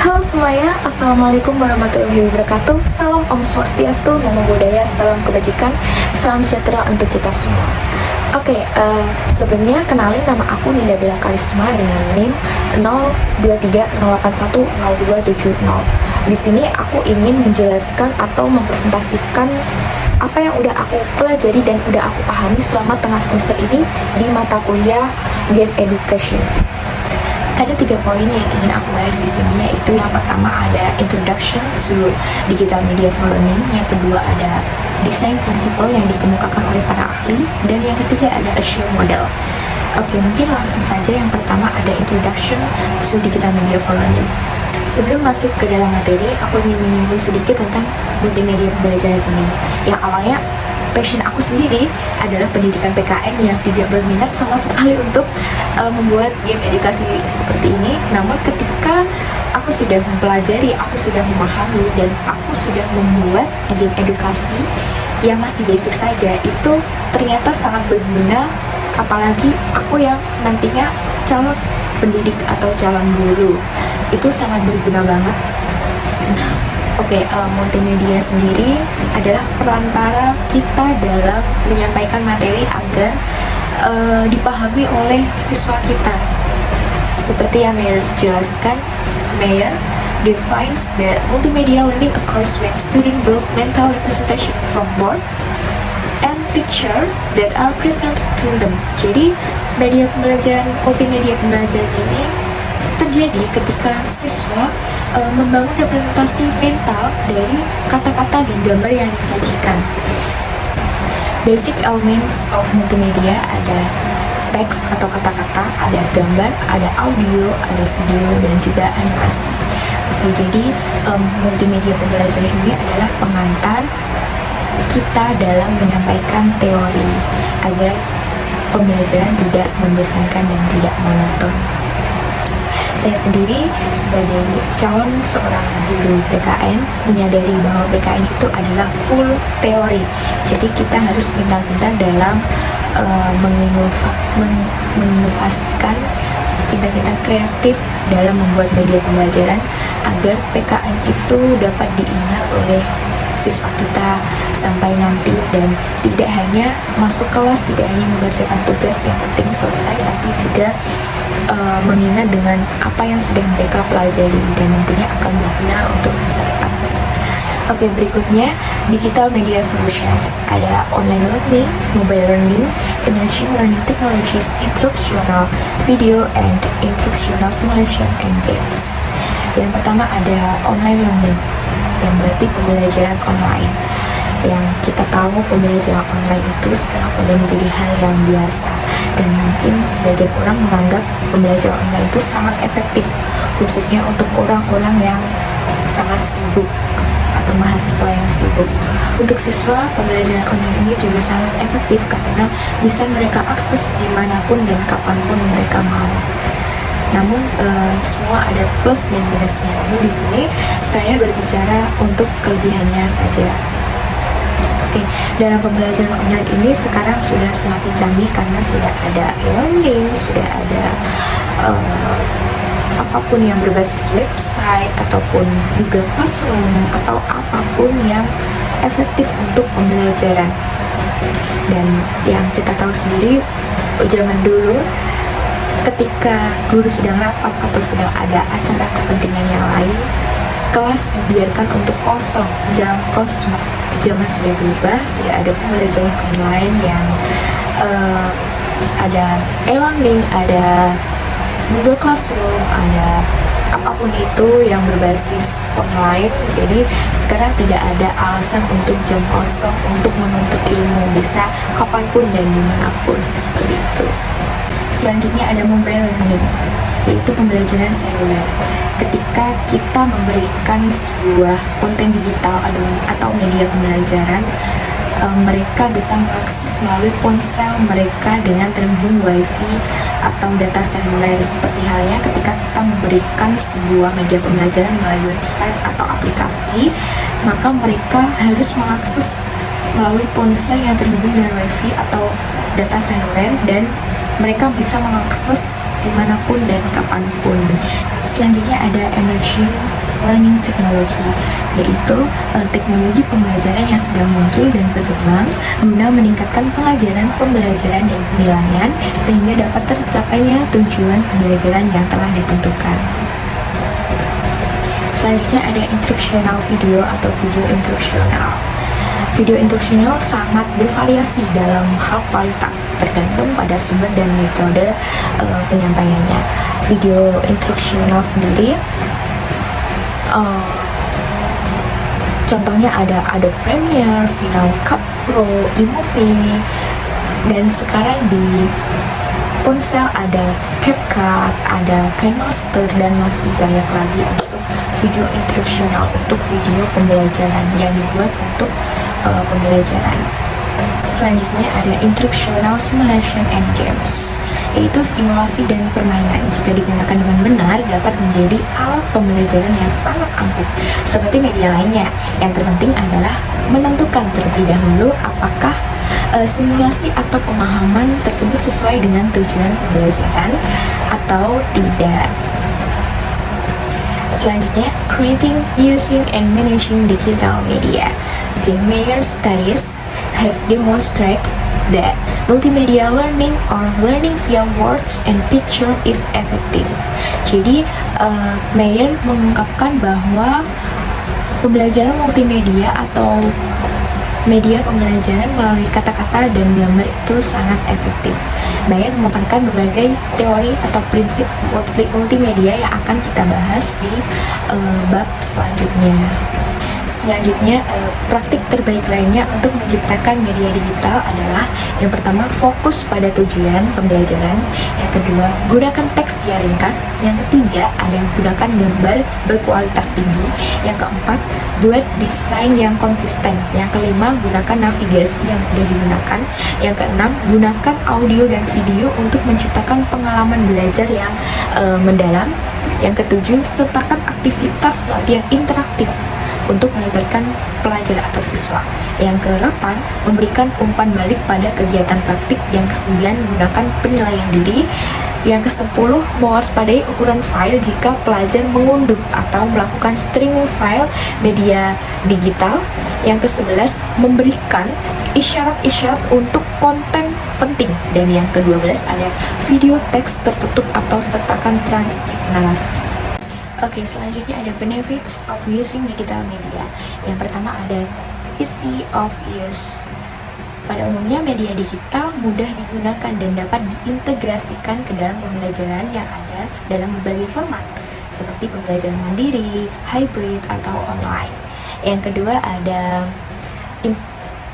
Halo semuanya, Assalamualaikum warahmatullahi wabarakatuh. Salam Om Swastiastu, Namo Buddhaya, salam kebajikan, salam sejahtera untuk kita semua. Sebelumnya kenalin, nama aku Ninda Bella Karisma dengan NIM 0230810270. Di sini aku ingin menjelaskan atau mempresentasikan apa yang udah aku pelajari dan udah aku pahami selama tengah semester ini di mata kuliah Game Education. Ada 3 poin yang ingin aku bahas di sini, yaitu yang pertama ada Introduction to Digital Media for Learning, yang kedua ada Design Principle yang dikemukakan oleh para ahli, dan yang ketiga ada Azure Model. Mungkin langsung saja. Yang pertama ada Introduction to Digital Media for Learning. Sebelum masuk ke dalam materi, aku ingin menyinggung sedikit tentang multimedia pembelajaran ini. Yang awalnya passion aku sendiri adalah pendidikan PKN yang tidak berminat sama sekali untuk membuat game edukasi seperti ini. Namun ketika aku sudah mempelajari, aku sudah memahami, dan aku sudah membuat game edukasi yang masih basic saja, itu ternyata sangat berguna. Apalagi aku yang nantinya calon pendidik atau calon guru, itu sangat berguna banget. Multimedia sendiri adalah perantara kita dalam menyampaikan materi agar dipahami oleh siswa kita. Seperti yang Mayer jelaskan, Mayer defines that multimedia learning occurs when students build mental representation from board and picture that are present to them. Jadi, multimedia pembelajaran ini terjadi ketika siswa membangun representasi mental dari kata-kata dan gambar yang disajikan. Basic elements of multimedia ada teks atau kata-kata, ada gambar, ada audio, ada video, dan juga animasi. Jadi multimedia pembelajaran ini adalah pengantar kita dalam menyampaikan teori agar pembelajaran tidak membosankan dan tidak monoton. Saya sendiri sebagai calon seorang guru PKN menyadari bahwa PKN itu adalah full teori. Jadi kita harus pintar-pintar dalam menginovasikan, pintar-pintar kreatif dalam membuat media pembelajaran agar PKN itu dapat diingat oleh siswa kita sampai nanti, dan tidak hanya masuk kelas, tidak hanya mengerjakan tugas yang penting selesai, tapi juga mengingat dengan apa yang sudah mereka pelajari dan nantinya akan berguna untuk masa depan. Berikutnya Digital Media Solutions. Ada online learning, mobile learning, emerging learning technologies, instructional video, and instructional simulation and games. Yang pertama ada online learning, yang berarti pembelajaran online. Yang kita tahu pembelajaran online itu sekarang sudah menjadi hal yang biasa, dan mungkin sebagian orang menganggap pembelajaran online itu sangat efektif, khususnya untuk orang-orang yang sangat sibuk atau mahasiswa yang sibuk. Untuk siswa, pembelajaran online ini juga sangat efektif karena bisa mereka akses dimanapun dan kapanpun mereka mau. Namun semua ada plus dan minusnya. Namun di sini saya berbicara untuk kelebihannya saja. Dalam pembelajaran online ini sekarang sudah semakin canggih karena sudah ada e-learning, sudah ada apapun yang berbasis website ataupun Google Classroom atau apapun yang efektif untuk pembelajaran. Dan yang kita tahu sendiri, zaman dulu ketika guru sedang rapat atau sedang ada acara kepentingan yang lain, kelas dibiarkan untuk kosong, jangan kosong. Zaman sudah berubah, sudah ada pembelajaran online yang ada e-learning, ada Google Classroom, ada apapun itu yang berbasis online. Jadi sekarang tidak ada alasan untuk jam kosong untuk menuntut ilmu, bisa kapanpun dan dimanapun, seperti itu. Selanjutnya ada mobile learning, yaitu pembelajaran seluler. Ketika kita memberikan sebuah konten digital atau media pembelajaran, mereka bisa mengakses melalui ponsel mereka dengan terhubung wifi atau data seluler. Seperti halnya ketika kita memberikan sebuah media pembelajaran melalui website atau aplikasi, maka mereka harus mengakses melalui ponsel yang terhubung dengan wifi atau data seluler, dan mereka bisa mengakses dimanapun dan kapanpun. Selanjutnya ada emerging learning technology, yaitu teknologi pembelajaran yang sedang muncul dan berkembang guna meningkatkan pengajaran, pembelajaran, dan penilaian sehingga dapat tercapainya tujuan pembelajaran yang telah ditentukan. Selanjutnya ada instructional video atau video instruksional. Video instruksional sangat bervariasi dalam hal kualitas, tergantung pada sumber dan metode penyampaiannya. Video instruksional sendiri contohnya ada Adobe Premiere, Final Cut Pro, iMovie, dan sekarang di ponsel ada CapCut, ada KineMaster, dan masih banyak lagi untuk video instruksional, untuk video pembelajaran yang dibuat untuk pembelajaran. Selanjutnya ada instructional simulation and games, yaitu simulasi dan permainan. Jika digunakan dengan benar, dapat menjadi alat pembelajaran yang sangat ampuh. Seperti media lainnya, yang terpenting adalah menentukan terlebih dahulu apakah simulasi atau pemahaman tersebut sesuai dengan tujuan pembelajaran atau tidak. Selanjutnya, creating, using, and managing digital media. Mayer studies have demonstrated that multimedia learning or learning via words and picture is effective. Jadi, Mayer mengungkapkan bahwa pembelajaran multimedia atau media pembelajaran melalui kata-kata dan gambar itu sangat efektif. Mayer memaparkan berbagai teori atau prinsip multimedia yang akan kita bahas di bab selanjutnya. Selanjutnya, praktik terbaik lainnya untuk menciptakan media digital adalah yang pertama, fokus pada tujuan pembelajaran. Yang kedua, gunakan teks yang ringkas. Yang ketiga, ada gunakan gambar berkualitas tinggi. Yang keempat, buat desain yang konsisten. Yang kelima, gunakan navigasi yang mudah digunakan. Yang keenam, gunakan audio dan video untuk menciptakan pengalaman belajar yang mendalam. Yang ketujuh, sertakan aktivitas latihan interaktif untuk melibatkan pelajar atau siswa. Yang ke-8, memberikan umpan balik pada kegiatan praktik. Yang ke-9, menggunakan penilaian diri. Yang ke-10, mewaspadai ukuran file jika pelajar mengunduh atau melakukan streaming file media digital. Yang ke-11, memberikan isyarat-isyarat untuk konten penting. Dan yang ke-12 ada video teks tertutup atau sertakan transkrip narasi. Oke, selanjutnya ada benefits of using digital media. Yang pertama ada easy of use. Pada umumnya media digital mudah digunakan dan dapat diintegrasikan ke dalam pembelajaran yang ada dalam berbagai format, seperti pembelajaran mandiri, hybrid, atau online. Yang kedua ada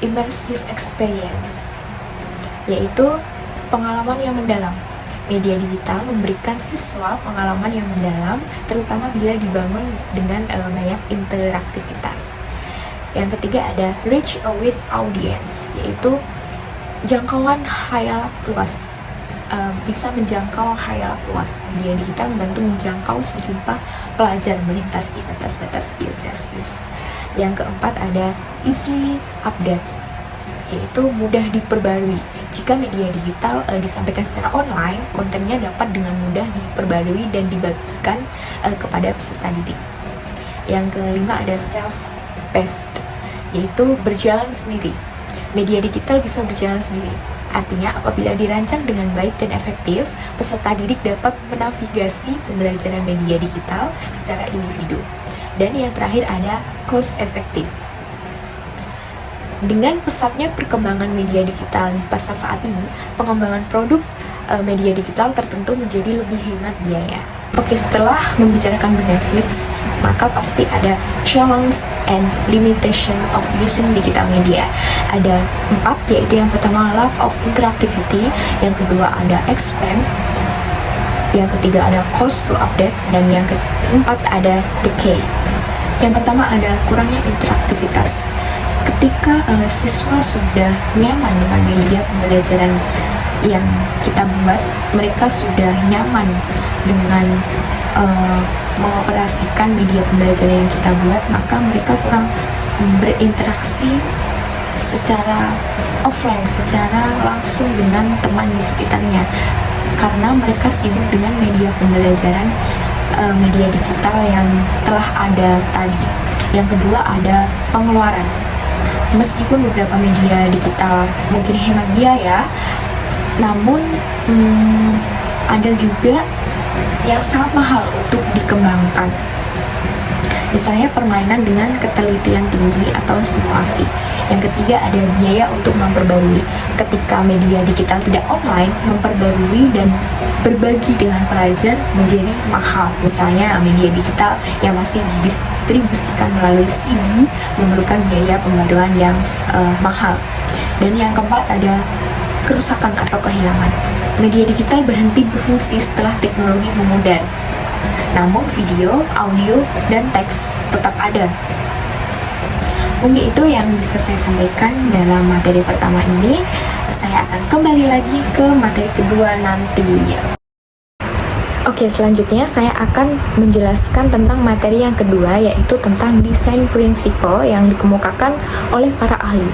immersive experience, yaitu pengalaman yang mendalam. Media digital memberikan siswa pengalaman yang mendalam, terutama bila dibangun dengan banyak interaktivitas. Yang ketiga ada reach a wide audience, yaitu jangkauan khayal luas. Bisa menjangkau khayal luas. Media digital membantu menjangkau sejumlah pelajar melintasi batas-batas geografis. Yang keempat ada easily update, yaitu mudah diperbarui. Jika media digital disampaikan secara online, kontennya dapat dengan mudah diperbarui dan dibagikan kepada peserta didik. Yang kelima ada self-paced, yaitu berjalan sendiri. Media digital bisa berjalan sendiri. Artinya, apabila dirancang dengan baik dan efektif, peserta didik dapat menavigasi pembelajaran media digital secara individu. Dan yang terakhir ada cost effective. Dengan pesatnya perkembangan media digital di pasar saat ini, pengembangan produk media digital tertentu menjadi lebih hemat biaya. Oke, setelah membicarakan benefits, maka pasti ada challenge and limitation of using digital media. Ada 4, yaitu yang pertama lack of interactivity, yang kedua ada expense, yang ketiga ada cost to update, dan yang keempat ada decay. Yang pertama ada kurangnya interaktivitas. Ketika siswa sudah nyaman dengan media pembelajaran yang kita buat, mereka sudah nyaman dengan mengoperasikan media pembelajaran yang kita buat, maka mereka kurang berinteraksi secara offline, secara langsung dengan teman di sekitarnya. karena mereka sibuk dengan media pembelajaran, media digital yang telah ada tadi. Yang kedua ada pengeluaran. Meskipun beberapa media digital mungkin hemat biaya, namun ada juga yang sangat mahal untuk dikembangkan. Misalnya permainan dengan ketelitian tinggi atau simulasi. Yang ketiga ada biaya untuk memperbarui. Ketika media digital tidak online, memperbarui dan berbagi dengan pelajar menjadi mahal. Misalnya media digital yang masih didistribusikan melalui CD memerlukan biaya pembaruan yang mahal. Dan yang keempat ada kerusakan atau kehilangan. Media digital berhenti berfungsi setelah teknologi memudar. Namun video, audio, dan teks tetap ada. Mungkin itu yang bisa saya sampaikan dalam materi pertama ini. Saya akan kembali lagi ke materi kedua nanti. Oke, selanjutnya saya akan menjelaskan tentang materi yang kedua, yaitu tentang desain prinsipal yang dikemukakan oleh para ahli.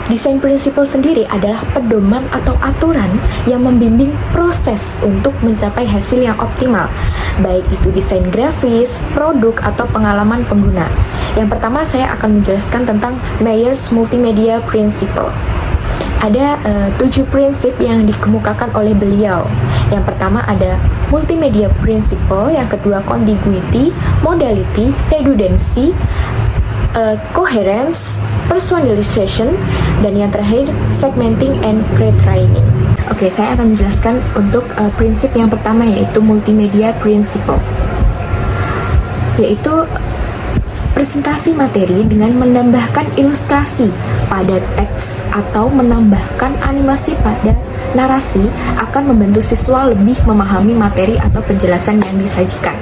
Desain prinsipal sendiri adalah pedoman atau aturan yang membimbing proses untuk mencapai hasil yang optimal, baik itu desain grafis, produk, atau pengalaman pengguna. Yang pertama saya akan menjelaskan tentang Meyers Multimedia Principle. Ada 7 prinsip yang dikemukakan oleh beliau. Yang pertama ada Multimedia Principle, yang kedua Contiguity, Modality, Redundancy, Coherence, Personalization, dan yang terakhir Segmenting and Retraining. Oke, saya akan menjelaskan untuk prinsip yang pertama, yaitu Multimedia Principle, yaitu presentasi materi dengan menambahkan ilustrasi pada teks atau menambahkan animasi pada narasi akan membantu siswa lebih memahami materi atau penjelasan yang disajikan.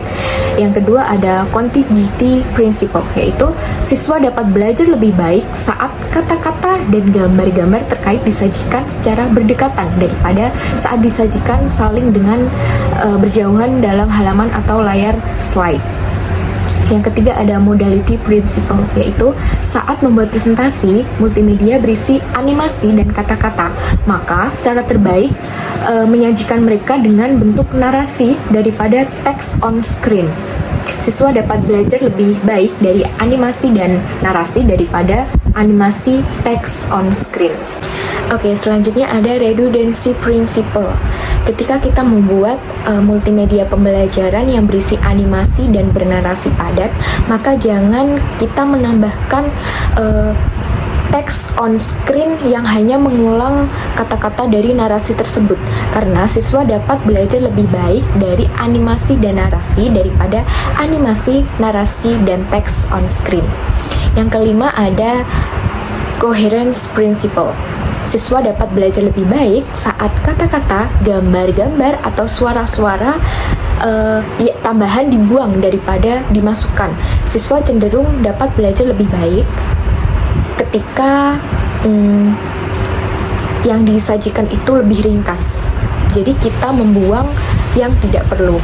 Yang kedua ada Contiguity Principle, yaitu siswa dapat belajar lebih baik saat kata-kata dan gambar-gambar terkait disajikan secara berdekatan daripada saat disajikan saling dengan berjauhan dalam halaman atau layar slide. Yang ketiga ada Modality Principle, yaitu saat membuat presentasi multimedia berisi animasi dan kata-kata, maka cara terbaik menyajikan mereka dengan bentuk narasi daripada teks on screen. Siswa dapat belajar lebih baik dari animasi dan narasi daripada animasi teks on screen. Oke, selanjutnya ada Redundancy Principle. Ketika kita membuat multimedia pembelajaran yang berisi animasi dan bernarasi padat, maka jangan kita menambahkan teks on screen yang hanya mengulang kata-kata dari narasi tersebut, karena siswa dapat belajar lebih baik dari animasi dan narasi daripada animasi, narasi, dan teks on screen. Yang kelima ada Coherence Principle. Siswa dapat belajar lebih baik saat kata-kata, gambar-gambar, atau suara-suara tambahan dibuang daripada dimasukkan. Siswa cenderung dapat belajar lebih baik ketika yang disajikan itu lebih ringkas. Jadi kita membuang yang tidak perlu.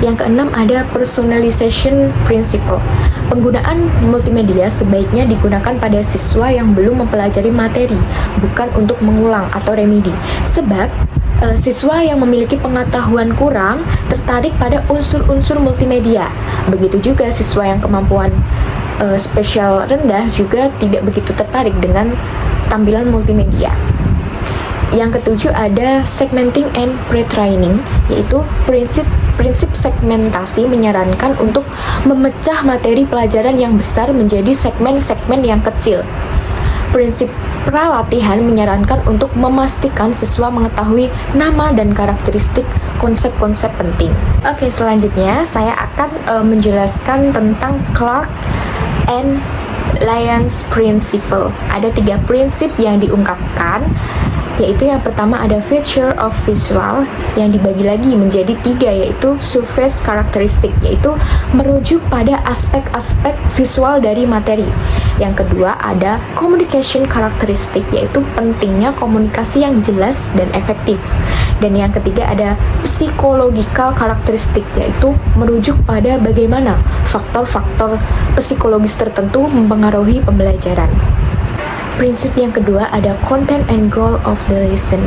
Yang keenam ada Personalization Principle. Penggunaan multimedia sebaiknya digunakan pada siswa yang belum mempelajari materi, bukan untuk mengulang atau remedi. Sebab siswa yang memiliki pengetahuan kurang tertarik pada unsur-unsur multimedia. Begitu juga siswa yang kemampuan spesial rendah juga tidak begitu tertarik dengan tampilan multimedia. Yang ketujuh ada Segmenting and Retraining, yaitu prinsip segmentasi menyarankan untuk memecah materi pelajaran yang besar menjadi segmen-segmen yang kecil. Prinsip pralatihan menyarankan untuk memastikan siswa mengetahui nama dan karakteristik konsep-konsep penting. Oke, selanjutnya saya akan menjelaskan tentang Clark and Lyons Principle. Ada 3 prinsip yang diungkapkan, yaitu yang pertama ada Feature of Visual, yang dibagi lagi menjadi 3, yaitu Surface Characteristic, yaitu merujuk pada aspek-aspek visual dari materi. Yang kedua ada Communication Characteristic, yaitu pentingnya komunikasi yang jelas dan efektif. Dan yang ketiga ada Psychological Characteristic, yaitu merujuk pada bagaimana faktor-faktor psikologis tertentu mempengaruhi pembelajaran. Prinsip yang kedua ada Content and Goal of the Lesson.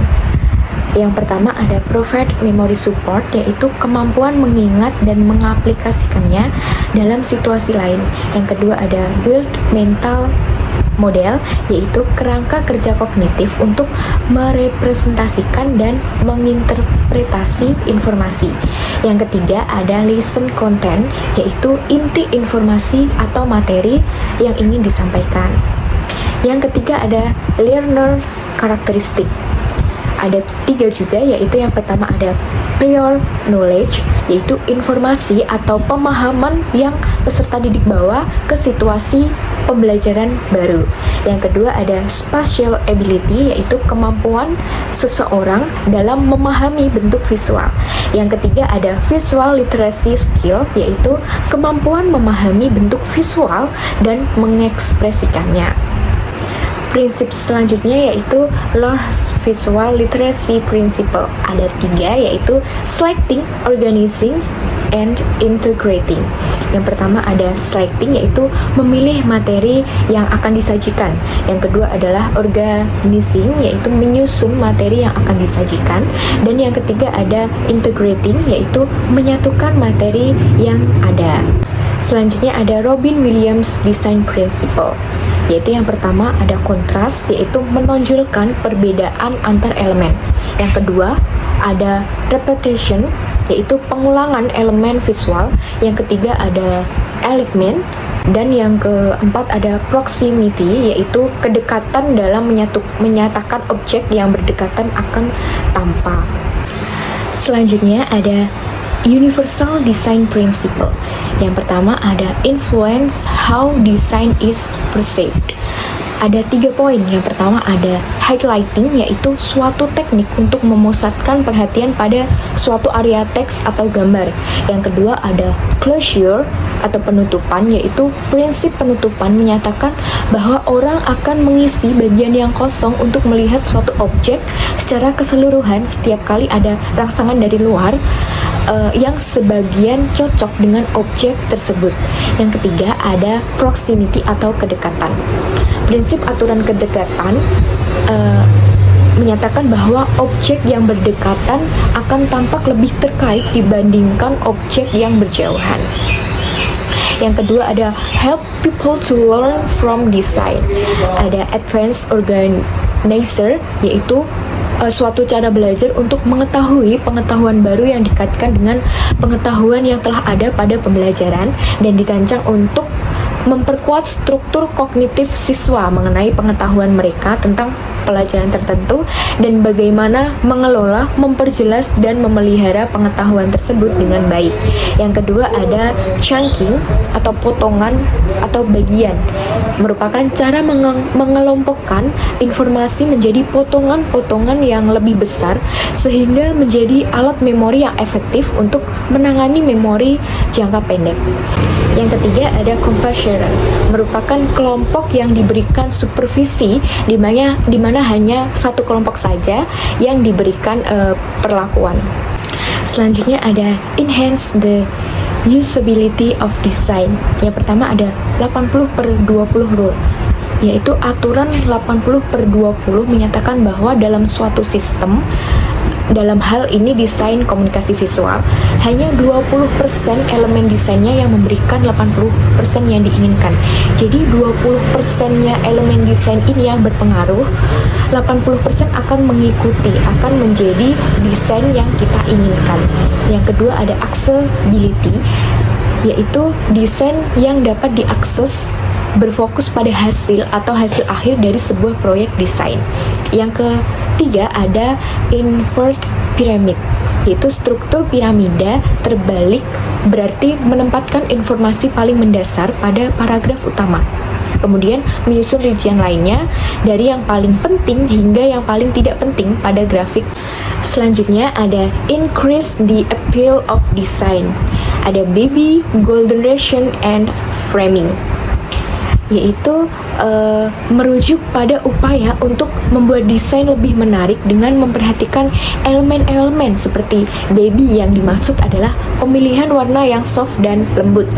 Yang pertama ada Provide Memory Support, yaitu kemampuan mengingat dan mengaplikasikannya dalam situasi lain. Yang kedua ada Build Mental Model, yaitu kerangka kerja kognitif untuk merepresentasikan dan menginterpretasi informasi. Yang ketiga ada Listen Content, yaitu inti informasi atau materi yang ingin disampaikan. Yang ketiga ada Learner's Characteristic. Ada 3 juga, yaitu yang pertama ada prior knowledge, yaitu informasi atau pemahaman yang peserta didik bawa ke situasi pembelajaran baru. Yang kedua ada spatial ability, yaitu kemampuan seseorang dalam memahami bentuk visual. Yang ketiga ada visual literacy skill, yaitu kemampuan memahami bentuk visual dan mengekspresikannya. Prinsip selanjutnya yaitu Lohr's Visual Literacy Principle. Ada 3, yaitu Selecting, Organizing, and Integrating. Yang pertama ada selecting, yaitu memilih materi yang akan disajikan. Yang kedua adalah organizing, yaitu menyusun materi yang akan disajikan. Dan yang ketiga ada integrating, yaitu menyatukan materi yang ada. Selanjutnya ada Robin Williams Design Principle, yaitu yang pertama ada kontras, yaitu menonjolkan perbedaan antar elemen. Yang kedua ada repetition, yaitu pengulangan elemen visual. Yang ketiga ada alignment, dan yang keempat ada proximity, yaitu kedekatan dalam menyatakan objek yang berdekatan akan tampak. Selanjutnya ada Universal Design Principle. Yang pertama ada influence how design is perceived. Ada 3 poin. Yang pertama ada highlighting, yaitu suatu teknik untuk memusatkan perhatian pada suatu area teks atau gambar. Yang kedua ada closure atau penutupan, yaitu prinsip penutupan menyatakan bahwa orang akan mengisi bagian yang kosong untuk melihat suatu objek secara keseluruhan setiap kali ada rangsangan dari luar yang sebagian cocok dengan objek tersebut. Yang ketiga ada proximity atau kedekatan. Prinsip aturan kedekatan menyatakan bahwa objek yang berdekatan akan tampak lebih terkait dibandingkan objek yang berjauhan. Yang kedua ada help people to learn from design. Ada advanced organizer, yaitu suatu cara belajar untuk mengetahui pengetahuan baru yang dikaitkan dengan pengetahuan yang telah ada pada pembelajaran dan dirancang untuk memperkuat struktur kognitif siswa mengenai pengetahuan mereka tentang pelajaran tertentu dan bagaimana mengelola, memperjelas, dan memelihara pengetahuan tersebut dengan baik. Yang kedua ada chunking atau potongan atau bagian, merupakan cara mengelompokkan informasi menjadi potongan-potongan yang lebih besar sehingga menjadi alat memori yang efektif untuk menangani memori jangka pendek. Yang ketiga ada compassion, merupakan kelompok yang diberikan supervisi di mana hanya satu kelompok saja yang diberikan perlakuan. Selanjutnya ada enhance the usability of design. Yang pertama ada 80/20 rule, yaitu aturan 80/20 menyatakan bahwa dalam suatu sistem, dalam hal ini desain komunikasi visual, hanya 20% elemen desainnya yang memberikan 80% yang diinginkan. Jadi 20%-nya elemen desain ini yang berpengaruh, 80% akan mengikuti, akan menjadi desain yang kita inginkan. Yang kedua ada accessibility, yaitu desain yang dapat diakses berfokus pada hasil atau hasil akhir dari sebuah proyek desain. Yang ketiga ada invert pyramid, yaitu struktur piramida terbalik, berarti menempatkan informasi paling mendasar pada paragraf utama. Kemudian menyusun rincian lainnya dari yang paling penting hingga yang paling tidak penting pada grafik. Selanjutnya ada increase the appeal of design. Ada baby, golden ration, and framing. yaitu merujuk pada upaya untuk membuat desain lebih menarik dengan memperhatikan elemen-elemen seperti baby. Yang dimaksud adalah pemilihan warna yang soft dan lembut,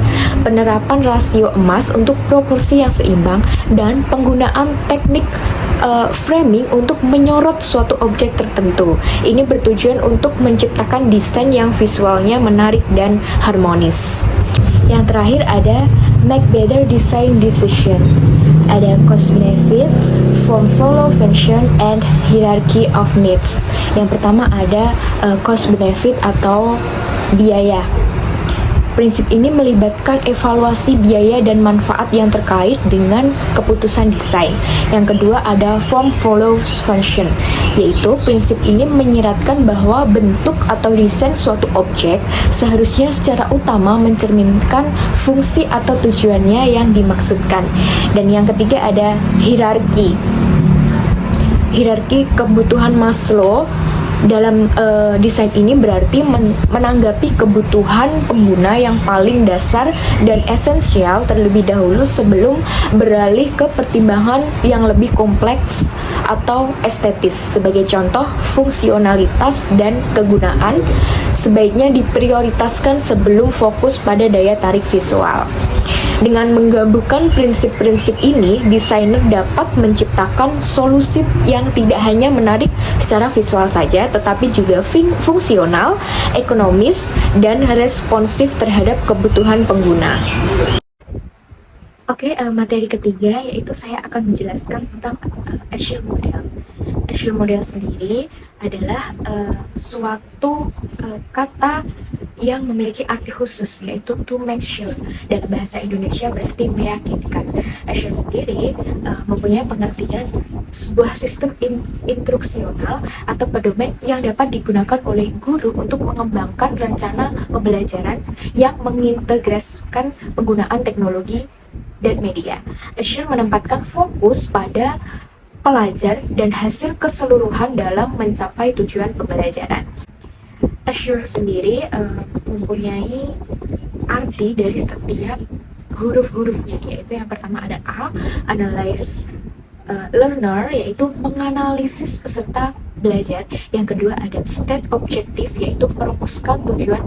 penerapan rasio emas untuk proporsi yang seimbang, dan penggunaan teknik framing untuk menyorot suatu objek tertentu. Ini bertujuan untuk menciptakan desain yang visualnya menarik dan harmonis. Yang terakhir ada make better design decision. Ada cost benefit, form follow function, and hierarchy of needs. Yang pertama ada cost benefit atau biaya. Prinsip ini melibatkan evaluasi biaya dan manfaat yang terkait dengan keputusan desain. Yang kedua ada form follows function, yaitu prinsip ini menyiratkan bahwa bentuk atau desain suatu objek seharusnya secara utama mencerminkan fungsi atau tujuannya yang dimaksudkan. Dan yang ketiga ada hierarki. Hierarki kebutuhan Maslow dalam desain ini berarti menanggapi kebutuhan pengguna yang paling dasar dan esensial terlebih dahulu sebelum beralih ke pertimbangan yang lebih kompleks atau estetis. Sebagai contoh, fungsionalitas dan kegunaan sebaiknya diprioritaskan sebelum fokus pada daya tarik visual. Dengan menggabungkan prinsip-prinsip ini, desainer dapat menciptakan solusi yang tidak hanya menarik secara visual saja, tetapi juga fungsional, ekonomis, dan responsif terhadap kebutuhan pengguna. Oke, materi ketiga yaitu saya akan menjelaskan tentang Azure Model. Azure Model sendiri adalah suatu kata yang memiliki arti khusus, yaitu to make sure. Dalam bahasa Indonesia berarti meyakinkan. Azure sendiri mempunyai pengertian sebuah sistem instruksional atau pedoman yang dapat digunakan oleh guru untuk mengembangkan rencana pembelajaran yang mengintegrasikan penggunaan teknologi dan media. Azure menempatkan fokus pada pelajar dan hasil keseluruhan dalam mencapai tujuan pembelajaran. Azure sendiri mempunyai arti dari setiap huruf-hurufnya, yaitu yang pertama ada A, analyze learner, yaitu menganalisis peserta belajar. Yang kedua ada state objective, yaitu merumuskan tujuan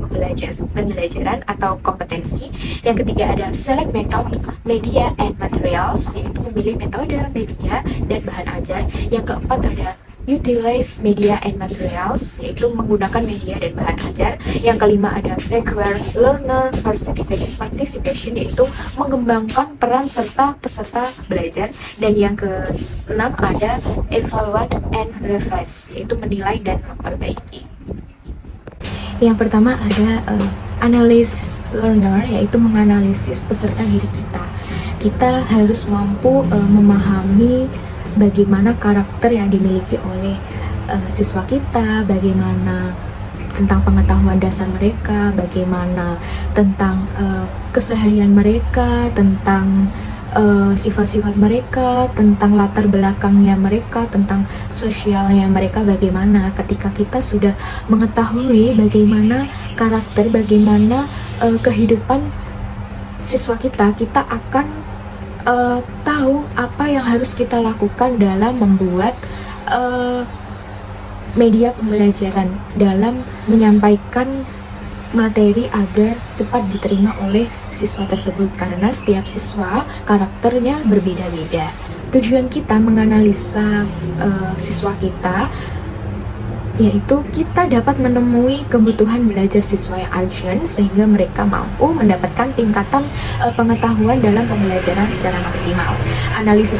pembelajaran atau kompetensi. Yang ketiga ada select method, media and materials, yaitu memilih metode, media, dan bahan ajar. Yang keempat ada utilize media and materials, yaitu menggunakan media dan bahan ajar. Yang kelima ada require learner participation, yaitu mengembangkan peran serta peserta belajar. Dan yang keenam ada evaluate and revise, yaitu menilai dan memperbaiki. Yang pertama ada analysis learner, yaitu menganalisis peserta diri kita. Kita harus mampu memahami bagaimana karakter yang dimiliki oleh siswa kita, bagaimana tentang pengetahuan dasar mereka, bagaimana tentang keseharian mereka, tentang sifat-sifat mereka, tentang latar belakangnya mereka, tentang sosialnya mereka bagaimana. Ketika kita sudah mengetahui bagaimana karakter, bagaimana kehidupan siswa kita, kita akan tahu apa yang harus kita lakukan dalam membuat media pembelajaran, dalam menyampaikan materi agar cepat diterima oleh siswa tersebut, karena setiap siswa karakternya berbeda-beda. Tujuan kita menganalisa siswa kita yaitu kita dapat menemui kebutuhan belajar siswa yang urgent sehingga mereka mampu mendapatkan tingkatan pengetahuan dalam pembelajaran secara maksimal. Analisis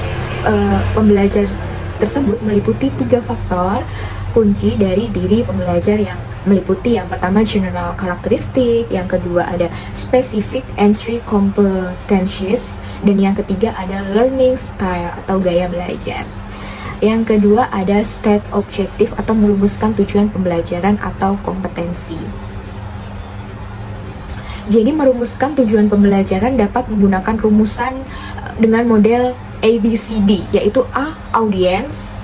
pembelajar tersebut meliputi 3 faktor kunci dari diri pembelajar, yang meliputi yang pertama general characteristic, yang kedua ada specific entry competencies, dan yang ketiga ada learning style atau gaya belajar. Yang kedua ada state objective atau merumuskan tujuan pembelajaran atau kompetensi. Jadi merumuskan tujuan pembelajaran dapat menggunakan rumusan dengan model ABCD, yaitu A. Audience,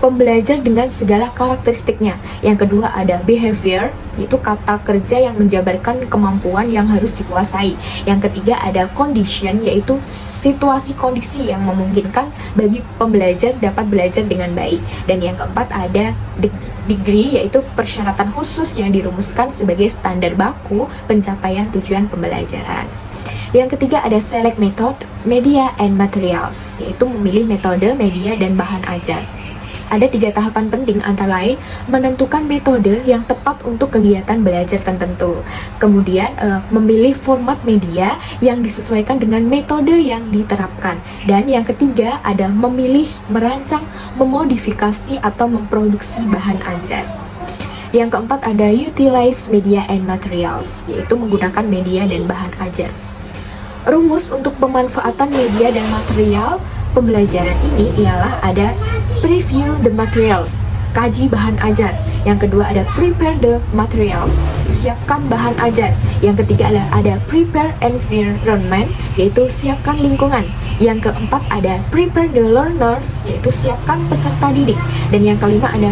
pembelajar dengan segala karakteristiknya. Yang kedua ada behavior, yaitu kata kerja yang menjabarkan kemampuan yang harus dikuasai. Yang ketiga ada condition, yaitu situasi kondisi yang memungkinkan bagi pembelajar dapat belajar dengan baik. Dan yang keempat ada degree, yaitu persyaratan khusus yang dirumuskan sebagai standar baku pencapaian tujuan pembelajaran. Yang ketiga ada select method, media and materials, yaitu memilih metode, media, dan bahan ajar. Ada 3 tahapan penting, antara lain menentukan metode yang tepat untuk kegiatan belajar tertentu. Kemudian memilih format media yang disesuaikan dengan metode yang diterapkan. Dan yang ketiga ada memilih, merancang, memodifikasi atau memproduksi bahan ajar. Yang keempat ada utilize media and materials, yaitu menggunakan media dan bahan ajar. Rumus untuk pemanfaatan media dan material pembelajaran ini ialah ada preview the materials, kaji bahan ajar. Yang kedua ada prepare the materials, siapkan bahan ajar. Yang ketiga ada prepare environment, yaitu siapkan lingkungan. Yang keempat ada prepare the learners, yaitu siapkan peserta didik. Dan yang kelima ada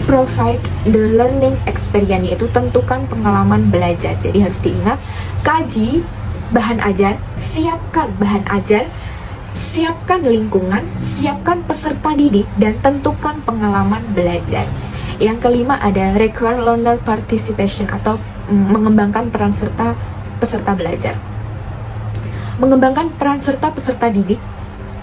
provide the learning experience, yaitu tentukan pengalaman belajar. Jadi harus diingat, kaji bahan ajar, siapkan bahan ajar, siapkan lingkungan, siapkan peserta didik, dan tentukan pengalaman belajar. Yang kelima ada require learner participation atau mengembangkan peran serta peserta belajar. Mengembangkan peran serta peserta didik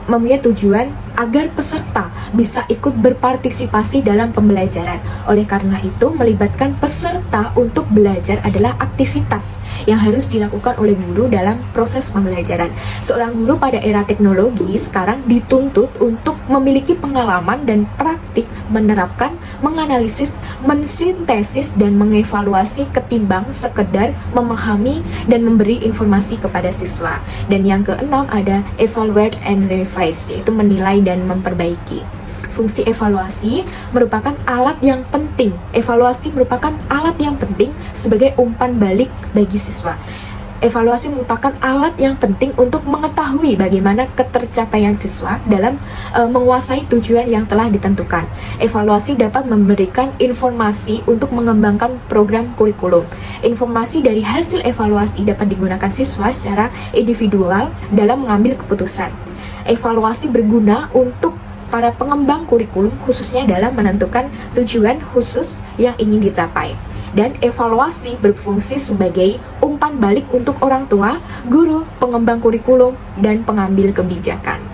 mempunyai tujuan agar peserta bisa ikut berpartisipasi dalam pembelajaran. Oleh karena itu, melibatkan peserta untuk belajar adalah aktivitas yang harus dilakukan oleh guru dalam proses pembelajaran. Seorang guru pada era teknologi sekarang dituntut untuk memiliki pengalaman dan praktik menerapkan, menganalisis, mensintesis, dan mengevaluasi ketimbang sekedar memahami dan memberi informasi kepada siswa. Dan yang keenam ada evaluate and revise, yaitu menilai dan memperbaiki. Fungsi evaluasi merupakan alat yang penting. Evaluasi merupakan alat yang penting sebagai umpan balik bagi siswa. Evaluasi merupakan alat yang penting untuk mengetahui bagaimana ketercapaian siswa dalam menguasai tujuan yang telah ditentukan. Evaluasi dapat memberikan informasi untuk mengembangkan program kurikulum. Informasi dari hasil evaluasi dapat digunakan siswa secara individual dalam mengambil keputusan. Evaluasi berguna untuk para pengembang kurikulum, khususnya dalam menentukan tujuan khusus yang ingin dicapai. Dan evaluasi berfungsi sebagai umpan balik untuk orang tua, guru, pengembang kurikulum, dan pengambil kebijakan.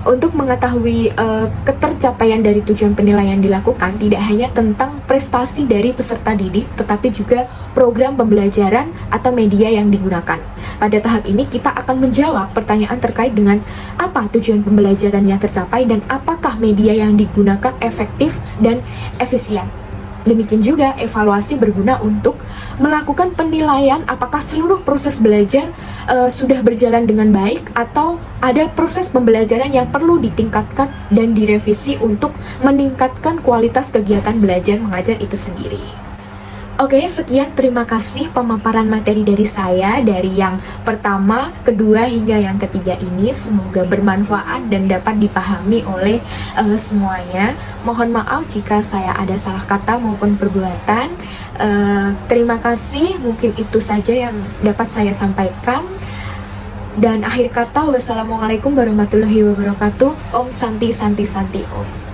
Untuk mengetahui ketercapaian dari tujuan penilaian dilakukan tidak hanya tentang prestasi dari peserta didik, tetapi juga program pembelajaran atau media yang digunakan. Pada tahap ini kita akan menjawab pertanyaan terkait dengan apa tujuan pembelajaran yang tercapai dan apakah media yang digunakan efektif dan efisien. Demikian juga evaluasi berguna untuk melakukan penilaian apakah seluruh proses belajar sudah berjalan dengan baik atau ada proses pembelajaran yang perlu ditingkatkan dan direvisi untuk meningkatkan kualitas kegiatan belajar mengajar itu sendiri. Oke, sekian, terima kasih pemaparan materi dari saya dari yang pertama, kedua, hingga yang ketiga ini. Semoga bermanfaat dan dapat dipahami oleh semuanya. Mohon maaf jika saya ada salah kata maupun perbuatan. Terima kasih, mungkin itu saja yang dapat saya sampaikan. Dan akhir kata, wassalamualaikum warahmatullahi wabarakatuh. Om Santi Santi Santi Om.